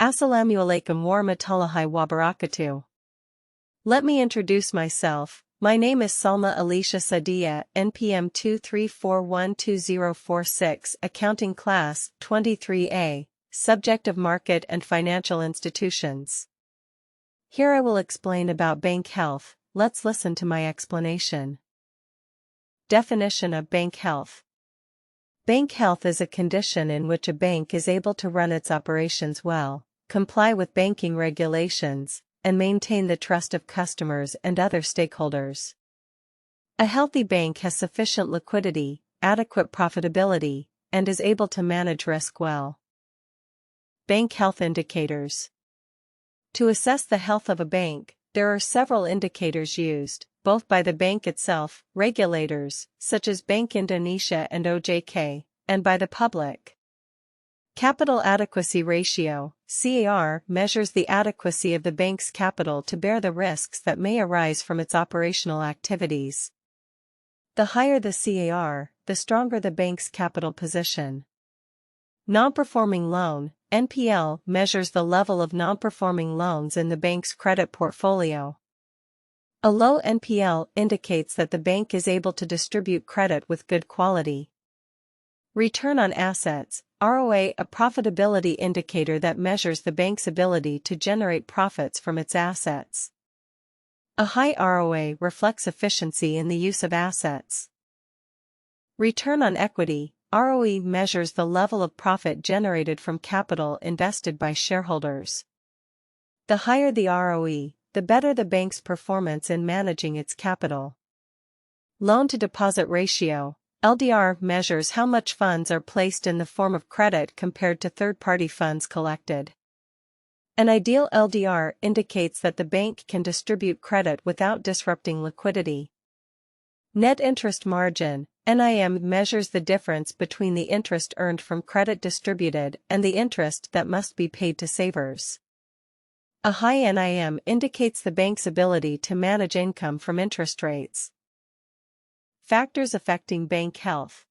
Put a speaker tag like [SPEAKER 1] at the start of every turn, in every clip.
[SPEAKER 1] Assalamualaikum warahmatullahi wabarakatuh. Let me introduce myself. My name is Salma Alisha Sahdiya, NPM 234120046, Accounting Class 23A, Subject of Market and Financial Institutions. Here I will explain about bank health. Let's listen to my explanation. Definition of bank health. Bank health is a condition in which a bank is able to run its operations well, comply with banking regulations, and maintain the trust of customers and other stakeholders. A healthy bank has sufficient liquidity, adequate profitability, and is able to manage risk well. Bank health indicators. To assess the health of a bank, there are several indicators used, both by the bank itself, regulators, such as Bank Indonesia and OJK, and by the public. Capital Adequacy Ratio, CAR, measures the adequacy of the bank's capital to bear the risks that may arise from its operational activities. The higher the CAR, the stronger the bank's capital position. Non-performing loan, NPL, measures the level of non-performing loans in the bank's credit portfolio. A low NPL indicates that the bank is able to distribute credit with good quality. Return on assets, ROA, a profitability indicator that measures the bank's ability to generate profits from its assets. A high ROA reflects efficiency in the use of assets. Return on equity, ROE, measures the level of profit generated from capital invested by shareholders. The higher the ROE, the better the bank's performance in managing its capital. Loan-to-deposit ratio, LDR, measures how much funds are placed in the form of credit compared to third-party funds collected. An ideal LDR indicates that the bank can distribute credit without disrupting liquidity. Net interest margin, NIM, measures the difference between the interest earned from credit distributed and the interest that must be paid to savers. A high NIM indicates the bank's ability to manage income from interest rates. Factors affecting bank health.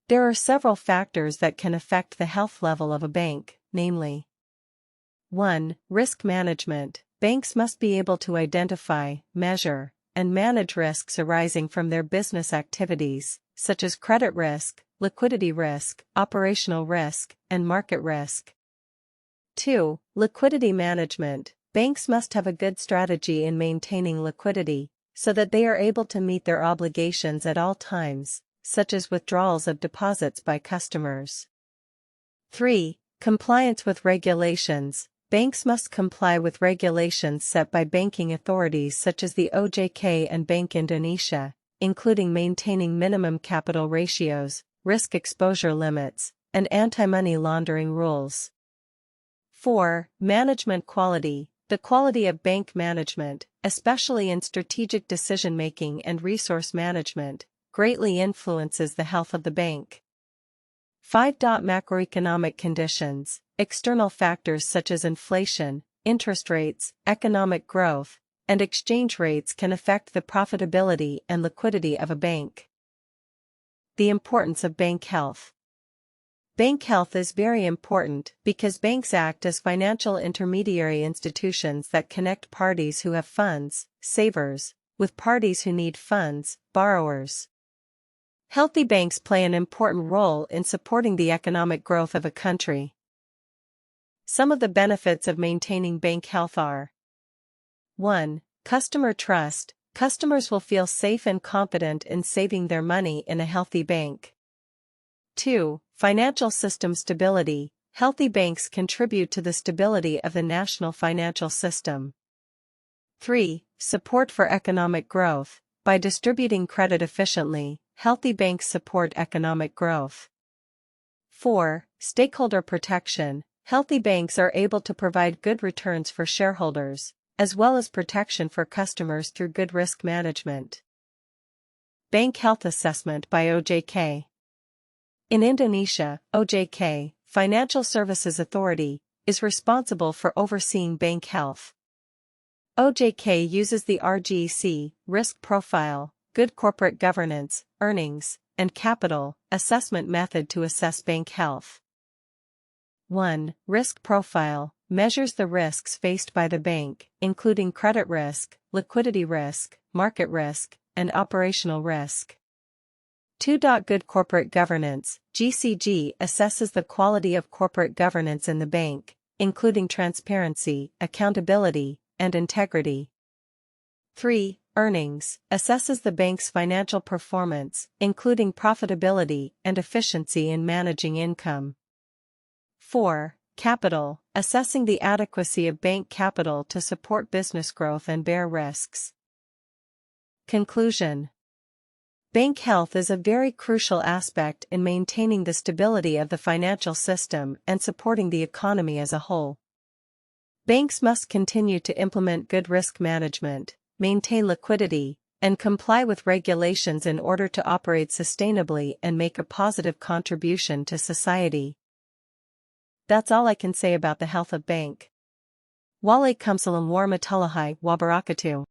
[SPEAKER 1] There are several factors that can affect the health level of a bank, namely: 1. Risk management. Banks must be able to identify, measure, and manage risks arising from their business activities, such as credit risk, liquidity risk, operational risk, and market risk. 2. Liquidity management. Banks must have a good strategy in maintaining liquidity, so that they are able to meet their obligations at all times, such as withdrawals of deposits by customers. 3. Compliance with regulations. Banks must comply with regulations set by banking authorities such as the OJK and Bank Indonesia, including maintaining minimum capital ratios, risk exposure limits, and anti-money laundering rules. 4. Management quality. The quality of bank management, especially in strategic decision-making and resource management, greatly influences the health of the bank. 5. Macroeconomic conditions. External factors such as inflation, interest rates, economic growth, and exchange rates can affect the profitability and liquidity of a bank. The importance of bank health. Bank health is very important because banks act as financial intermediary institutions that connect parties who have funds, savers, with parties who need funds, borrowers. Healthy banks play an important role in supporting the economic growth of a country. Some of the benefits of maintaining bank health are: 1. Customer trust. Customers will feel safe and confident in saving their money in a healthy bank. 2. Financial system stability. Healthy banks contribute to the stability of the national financial system. 3. Support for economic growth. By distributing credit efficiently, healthy banks support economic growth. 4. Stakeholder protection. Healthy banks are able to provide good returns for shareholders, as well as protection for customers through good risk management. Bank health assessment by OJK. In Indonesia, OJK, Financial Services Authority, is responsible for overseeing bank health. OJK uses the RGC, risk profile, good corporate governance, earnings, and capital assessment method to assess bank health. 1. Risk profile measures the risks faced by the bank, including credit risk, liquidity risk, market risk, and operational risk. 2. Good corporate governance (GCG) assesses the quality of corporate governance in the bank, including transparency, accountability, and integrity. 3. Earnings assesses the bank's financial performance, including profitability and efficiency in managing income. 4. Capital assessing the adequacy of bank capital to support business growth and bear risks. Conclusion. Bank health is a very crucial aspect in maintaining the stability of the financial system and supporting the economy as a whole. Banks must continue to implement good risk management, maintain liquidity, and comply with regulations in order to operate sustainably and make a positive contribution to society. That's all I can say about the health of bank. Walaikum salam warahmatullahi wabarakatuh.